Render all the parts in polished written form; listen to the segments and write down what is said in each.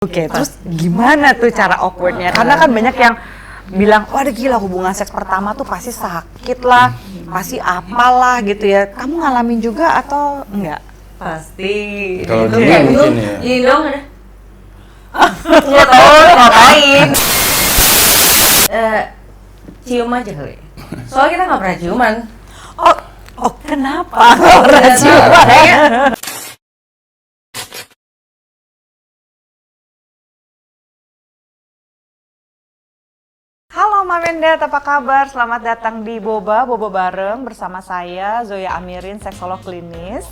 Oke, terus gimana tuh cara awkwardnya? Karena kan banyak yang bilang, wah gila hubungan seks pertama tuh pasti sakit lah, pasti apalah gitu ya. Kamu ngalamin juga atau enggak? Pasti. Kalau Itu dulu kayak mungkin gitu. ya. Gini dong ada. Nggak tahu ngapain. Cium aja kali. Soalnya kita nggak pernah ciuman. Oh kenapa? Nggak pernah ciuman ya? Halo Mamendet, apa kabar? Selamat datang di Boba Bareng bersama saya Zoya Amirin, seksolog klinis.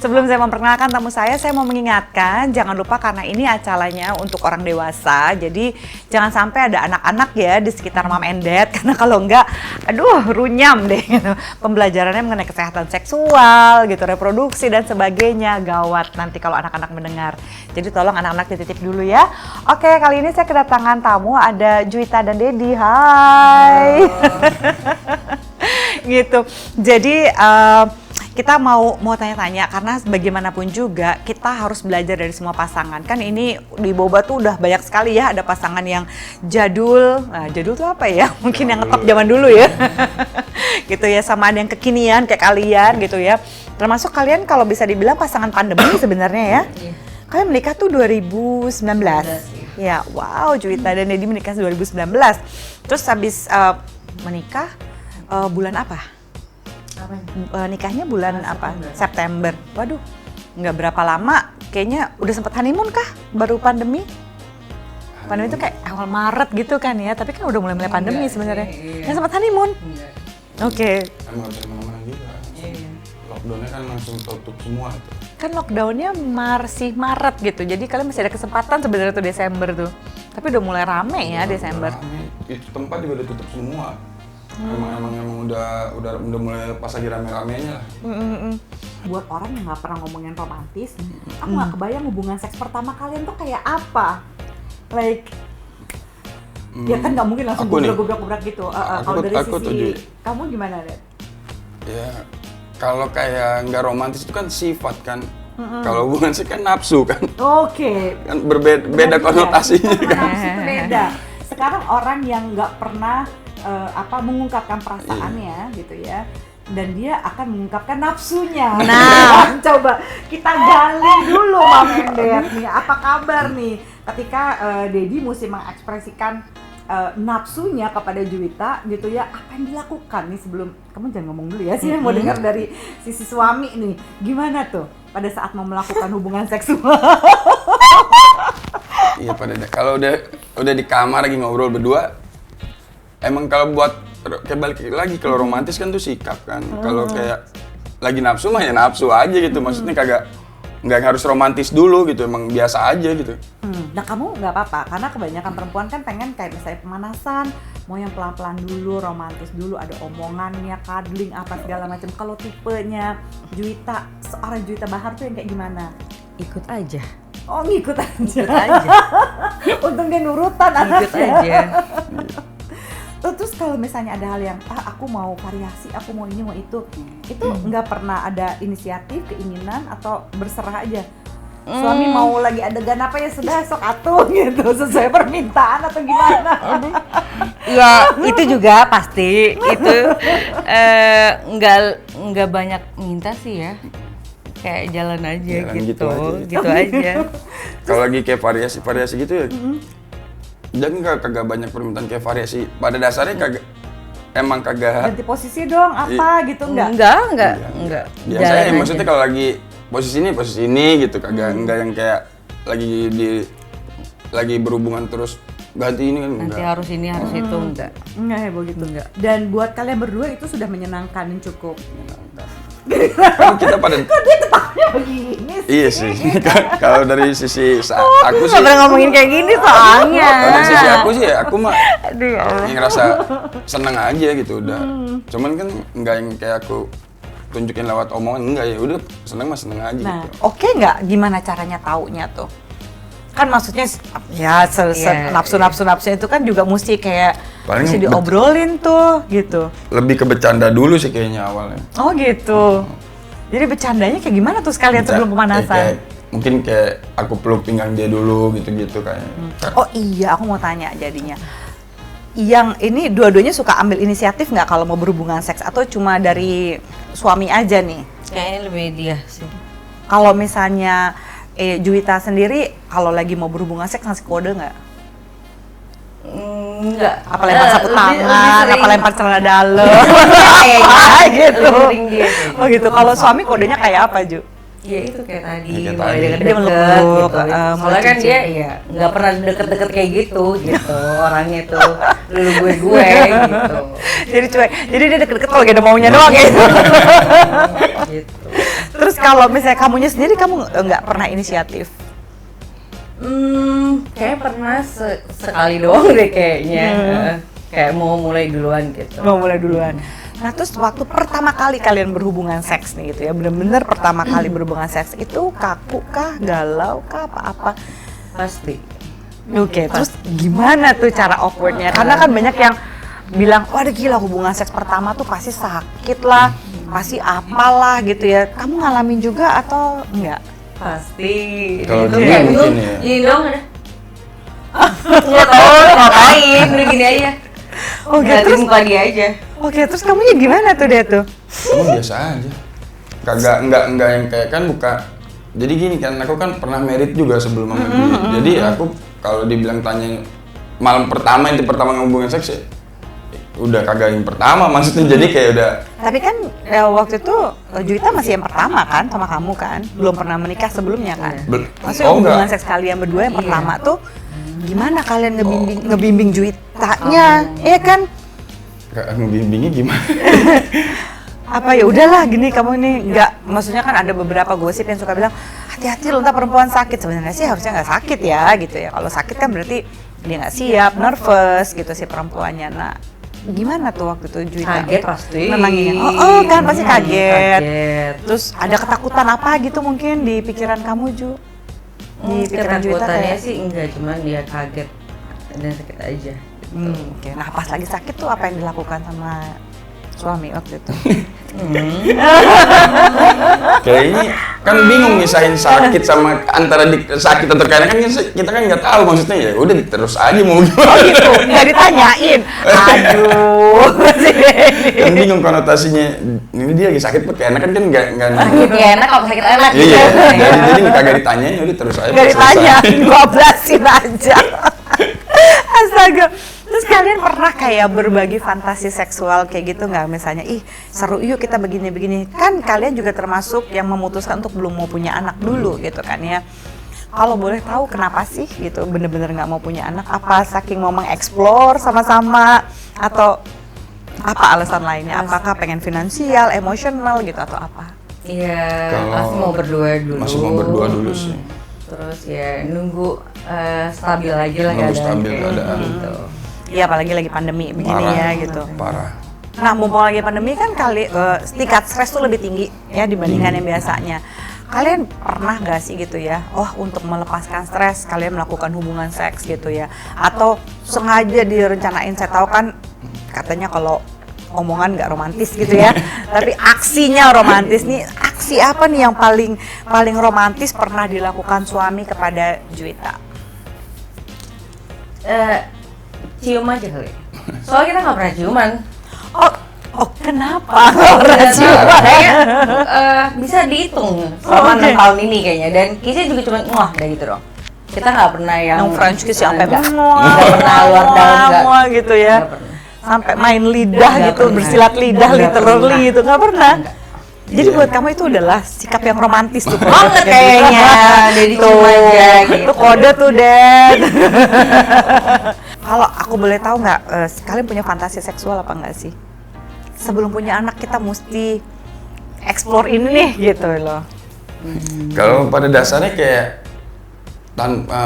Sebelum saya memperkenalkan tamu saya mau mengingatkan, jangan lupa karena ini acaranya untuk orang dewasa, jadi jangan sampai ada anak-anak ya di sekitar Mom and Dad, karena kalau enggak, aduh runyam deh gitu. Pembelajarannya mengenai kesehatan seksual, gitu, reproduksi dan sebagainya, gawat nanti kalau anak-anak mendengar. Jadi tolong anak-anak dititip dulu ya. Oke, kali ini saya kedatangan tamu, ada Juwita dan Dedi. Hai. Gitu. Jadi kita mau tanya-tanya karena bagaimanapun juga kita harus belajar dari semua pasangan. Kan ini di Boba tuh udah banyak sekali ya, ada pasangan yang jadul. Nah, jadul tuh apa ya? Mungkin yang ngetop zaman dulu ya. Gitu ya, sama ada yang kekinian kayak kalian gitu ya. Termasuk kalian kalau bisa dibilang pasangan pandemi sebenarnya ya. Kalian menikah tuh 2019. Ya, wow, Juwita dan Dedi menikah 2019. Terus habis menikah bulan apa? Nikahnya bulan apa? September. Waduh, nggak berapa lama. Kayaknya udah sempet honeymoon kah? Baru pandemi? Pandemi itu kayak awal Maret gitu kan ya. Tapi kan udah mulai pandemi sebenarnya. Nggak sempet honeymoon? Oke. Emang gak bisa kemana-mana juga. Lockdownnya kan langsung tutup semua tuh. Kan lockdownnya masih Maret gitu. Jadi kalian masih ada kesempatan sebenarnya tuh Desember tuh. Tapi udah mulai rame ya Desember. Rame. Itu tempat juga udah tutup semua. Emang udah mulai pas lagi rame-ramenya lah. Buat orang yang nggak pernah ngomongin romantis, aku nggak kebayang hubungan seks pertama kalian tuh kayak apa. Like, ya kan nggak mungkin langsung gobrak-gobrak gitu. Kalau dari sisi kamu gimana deh? Ya, kalau kayak nggak romantis itu kan sifat kan. Kalau hubungan seks kan nafsu kan. Oke. Kan beda konotasinya kan. Nafsu itu beda. Sekarang orang yang nggak pernah mengungkapkan perasaannya gitu ya, dan dia akan mengungkapkan nafsunya. Nah, coba kita gali dulu Mom and Dad nih, apa kabar nih ketika Dedi mesti mengekspresikan nafsunya kepada Juwita gitu ya, apa yang dilakukan nih sebelum, kamu jangan ngomong dulu ya, sih mau dengar dari sisi suami nih, gimana tuh pada saat mau melakukan hubungan seksual? Iya kalau udah di kamar lagi ngobrol berdua, emang kalau buat kayak balik lagi kalau romantis kan tuh sikap kan. Kalau kayak lagi nafsu mah ya nafsu aja gitu. Maksudnya nggak harus romantis dulu gitu. Emang biasa aja gitu. Nah kamu nggak apa-apa karena kebanyakan perempuan kan pengen kayak misalnya pemanasan, mau yang pelan-pelan dulu, romantis dulu, ada omongannya, cuddling apa segala macam. Kalau tipenya Juwita, seorang Juwita Bahar tuh yang kayak gimana? Ikut aja. Oh ngikut aja. Ikut aja. Untung dia nurutan Ikut anaknya. aja. Terus kalau misalnya ada hal yang aku mau variasi, aku mau ini mau itu nggak pernah ada inisiatif, keinginan atau berserah aja. Suami mau lagi adegan apa ya sudah sok atuh gitu sesuai permintaan atau gimana? Ya itu juga pasti itu nggak banyak minta sih ya. Kayak jalan aja gitu aja. Kalau lagi kayak variasi gitu ya. Dan kagak banyak permintaan kayak variasi. Pada dasarnya emang kagak ganti posisi dong apa gitu enggak? Enggak. Biasanya maksudnya kalau lagi posisi ini gitu, kagak enggak yang kayak lagi berhubungan terus ganti ini kan enggak. Nanti harus ini harus itu enggak. Enggak ya begitu. Enggak. Dan buat kalian berdua itu sudah menyenangkan dan cukup. Kan kita pada Kok dia tetapnya begini sih? Iya sih. Kalau dari sisi aku sih Nggak pernah ngomongin kayak gini soalnya. kalau dari sisi aku sih ya aku mah Aduh ya Allah. ngerasa seneng aja gitu udah. Cuman kan enggak yang kayak aku tunjukin lewat omongan, enggak ya udah seneng aja Nah, gitu. oke nggak? Gimana caranya taunya tuh? Kan maksudnya ya nafsu-nafsunya itu kan juga mesti kayak Paling mesti diobrolin tuh gitu. Lebih ke bercanda dulu sih kayaknya awalnya. Oh gitu. Jadi bercandanya kayak gimana tuh sekalian sebelum pemanasan? mungkin kayak aku peluk pinggang dia dulu gitu-gitu kayaknya. Oh iya, aku mau tanya jadinya. Yang ini dua-duanya suka ambil inisiatif nggak kalau mau berhubungan seks atau cuma dari suami aja nih? Kayaknya lebih dia sih. Kalau misalnya Juwita sendiri kalau lagi mau berhubungan seks ngasih kode nggak? Enggak. Apa lempar sapu tangan, apa lempar celana dalam? Kayaknya gitu. lebih sering dia sih. Oh gitu. Kalau suami kodenya kayak apa, Ju? Ya itu kayak tadi, Ya, kayak mulai tadi. deket-deket Dia meluk, gitu. mulai Soalnya kan cincin. dia ya nggak pernah deket-deket kayak gitu orangnya tuh dulu gue gitu. Jadi cuek. Jadi dia deket-deket kalau gak ada maunya doang gitu. Gitu. Terus kalau misalnya kamunya sendiri kamu nggak pernah inisiatif? Kayaknya pernah sekali doang deh kayaknya. Kayak mau mulai duluan gitu. Mau mulai duluan. Nah terus waktu pertama kali kalian berhubungan seks nih gitu ya, bener-bener pertama kali berhubungan seks itu kaku kah, galau kah, apa-apa? Pasti. Oke, terus gimana tuh cara awkwardnya? Karena kan banyak yang bilang, wah gila hubungan seks pertama tuh pasti sakit lah, pasti apalah gitu ya. Kamu ngalamin juga atau enggak? Pasti. Kalau Itu dulu kayak mungkin dulu, ya. gini doang ada. Nggak tahu ngapain, udah gini aja. Oke, Ngeliatin terus muka dia aja. Oke, terus kamunya gimana tuh dia tuh? Kamu biasa aja. Kagak enggak yang kayak kan buka. Jadi gini kan, aku kan pernah merit juga sebelum sama dia. Jadi aku kalau dibilang tanya malam pertama itu pertama ngomongin seks ya, udah kagak yang pertama maksudnya. Jadi kayak udah. Tapi kan waktu itu Juwita masih yang pertama kan sama kamu kan? Belum pernah menikah sebelumnya kan? Maksudnya hubungan seks kalian berdua yang pertama tuh gimana kalian ngebimbing Juwitanya? Iya kan? Ngebimbingnya gimana? Apa ya udahlah gini kamu ini nggak, maksudnya kan ada beberapa gosip yang suka bilang hati-hati loh ntar perempuan sakit. Sebenarnya sih harusnya nggak sakit ya gitu ya. Kalau sakit kan berarti dia nggak siap, nervous gitu si perempuannya. Nah gimana tuh waktu itu Juwita? Kaget pasti. Memangnya? Oh kan pasti kaget. Kaget. Terus ada ketakutan apa gitu mungkin di pikiran kamu Ju? Di pikiran Juwita Ketakutannya kayak sih enggak, cuman dia kaget dan sakit aja. Oke. Nah pas lagi sakit tuh apa yang dilakukan sama suami waktu itu? Kayaknya kan bingung misahin sakit sama antara sakit atau karena kan kita kan nggak tahu maksudnya ya udah terus aja mau gimana. Oh gitu, nggak ditanyain. Aduh, Kan bingung konotasinya. Ini dia lagi sakit pakai enak kan nggak Sakit ya enak, kalau sakit enak gitu. iya. Jadi kagak ditanyain udah terus aja. nggak selesai. ditanyain, bablasin aja. Astaga. Terus kalian pernah kayak berbagi fantasi seksual kayak gitu nggak? Misalnya, ih seru yuk kita begini-begini. Kan kalian juga termasuk yang memutuskan untuk belum mau punya anak dulu gitu kan ya. Kalau boleh tahu kenapa sih gitu bener-bener nggak mau punya anak? Apa saking mau mengeksplor sama-sama atau apa alasan lainnya? Apakah pengen finansial, emosional gitu atau apa? Iya, Kalau pasti mau berdua dulu. Masih mau berdua dulu sih. Terus ya nunggu stabil aja lah Nunggu keadaan stabil kayak keadaan. gitu. Iya apalagi lagi pandemi begini Parah. ya gitu. Parah. Nah, mumpung lagi pandemi kan tingkat stres tuh lebih tinggi ya dibandingkan yang biasanya. Kalian pernah nggak sih gitu ya, untuk melepaskan stres kalian melakukan hubungan seks gitu ya? Atau sengaja direncanain, saya tahu kan katanya kalau omongan nggak romantis gitu ya, tapi aksinya romantis nih. Aksi apa nih yang paling romantis pernah dilakukan suami kepada Juwita? Cium aja kali. Soalnya kita nggak pernah ciuman. Oh kenapa? Nggak pernah ciuman? Kayaknya bisa dihitung selama Oke. 6 tahun ini kayaknya. Dan kisah juga cuma wah kayak gitu dong. Kita nggak pernah yang French kiss sampai nggak pernah luar dalam nggak. gitu ya. Nggak pernah. Sampai main lidah Nggak gitu, pernah. bersilat lidah Nggak literally pernah. gitu, nggak pernah. Nggak. Jadi buat kamu itu adalah sikap yang romantis tuh. Banget kayaknya. Jadi tuh, cium aja gitu. Itu kode tuh, Den. Kalau aku boleh tahu nggak, kalian punya fantasi seksual apa nggak sih? Sebelum punya anak kita mesti explore ini nih gitu loh. Kalau pada dasarnya kayak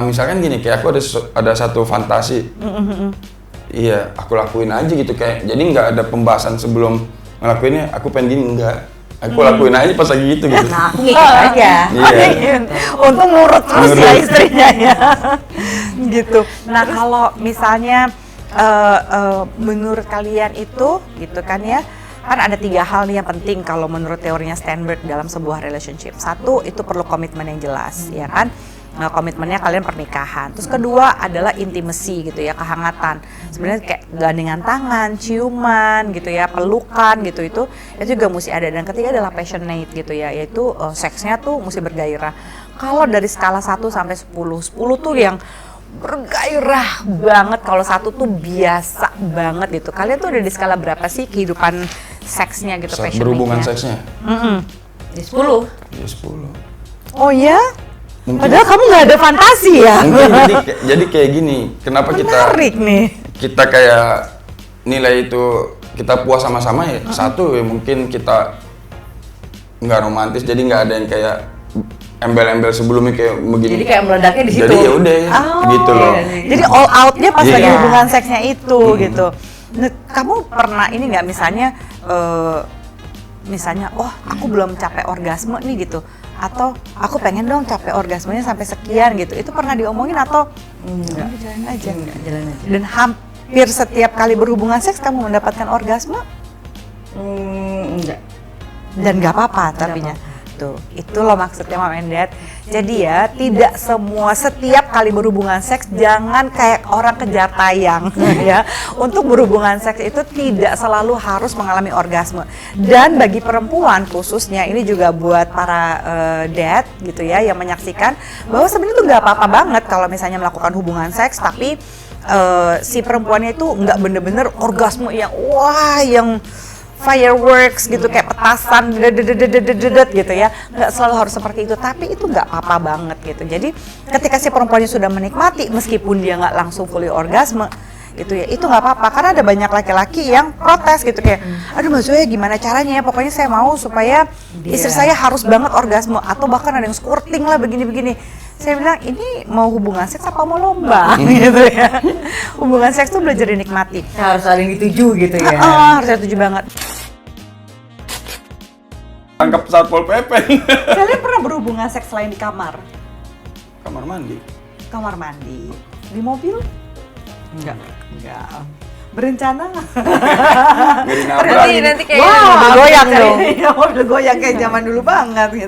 misalkan gini, kayak aku ada satu fantasi. Iya, aku lakuin aja gitu kayak. Jadi nggak ada pembahasan sebelum ngelakuinnya. Aku pengen gini enggak. Aku lakuin aja pas lagi gitu. Nah, aku ngikut aja. Iya. Untung nurut terus ya Nurut. istrinya ya. Gitu. Nah kalau misalnya menurut kalian itu gitu kan ya, Kan ada 3 hal nih yang penting kalau menurut teorinya Steinberg dalam sebuah relationship. Satu, itu perlu komitmen yang jelas, ya kan? Nah, komitmennya kalian pernikahan. Terus kedua adalah intimacy gitu ya, kehangatan. Sebenarnya kayak gandengan tangan, ciuman gitu ya, pelukan gitu itu juga mesti ada. Dan ketiga adalah passionate gitu ya, yaitu seksnya tuh mesti bergairah. Kalau dari skala 1 sampai 10, 10 tuh yang bergairah banget, kalau 1 tuh biasa banget gitu. Kalian tuh ada di skala berapa sih kehidupan seksnya gitu, passionate-nya? Berhubungan seksnya? Di 10. Ya 10. Oh ya? Mungkin, Padahal kamu nggak ada fantasi ya? mungkin jadi kayak gini, kenapa Menarik nih. kita kayak nilai itu kita puas sama-sama ya? Satu ya mungkin kita nggak romantis, jadi nggak ada yang kayak embel-embel sebelumnya kayak begini. Jadi kayak meledaknya di situ. Jadi ya udah gitu loh. Jadi all out-nya pas lagi Iya. hubungan seksnya itu gitu. Nah, kamu pernah ini nggak misalnya, oh aku belum capai orgasme nih gitu, atau aku pengen dong capai orgasmenya sampai sekian gitu. Itu pernah diomongin atau Enggak. jalan aja? Jalan aja. Dan hampir setiap kali berhubungan seks kamu mendapatkan orgasme Enggak. dan nggak apa-apa tapinya. Tuh, itu loh maksudnya Mom and Dad. Jadi ya, tidak semua setiap kali berhubungan seks jangan kayak orang kejar tayang ya. Untuk berhubungan seks itu tidak selalu harus mengalami orgasme. Dan bagi perempuan khususnya, ini juga buat para dad gitu ya yang menyaksikan bahwa sebenarnya itu nggak apa-apa banget kalau misalnya melakukan hubungan seks tapi si perempuannya itu nggak bener-bener orgasme yang wah yang fireworks gitu kayak petasan dedet gitu ya, nggak selalu harus seperti itu, tapi itu nggak apa-apa banget gitu. Jadi ketika si perempuannya sudah menikmati meskipun dia nggak langsung fully orgasme gitu ya, itu nggak apa-apa. Karena ada banyak laki-laki yang protes gitu kayak, aduh Mbak Zoya gimana caranya ya, pokoknya saya mau supaya istri saya harus banget orgasme, atau bahkan ada yang squirting lah begini-begini. Saya bilang, ini mau hubungan seks apa mau lomba gitu ya. Hubungan seks tuh belajar dinikmati. Harus saling dituju gitu ya. Harus setuju banget. Tangkap Satpol PP. Kalian pernah berhubungan seks selain di kamar? Kamar mandi. Kamar mandi. Di mobil? Enggak. Enggak. Berencana? Nggak dinabrak. Nanti kayak Wah, mobil goyang mobil dong. Iya, mobil goyang kayak zaman dulu banget gitu.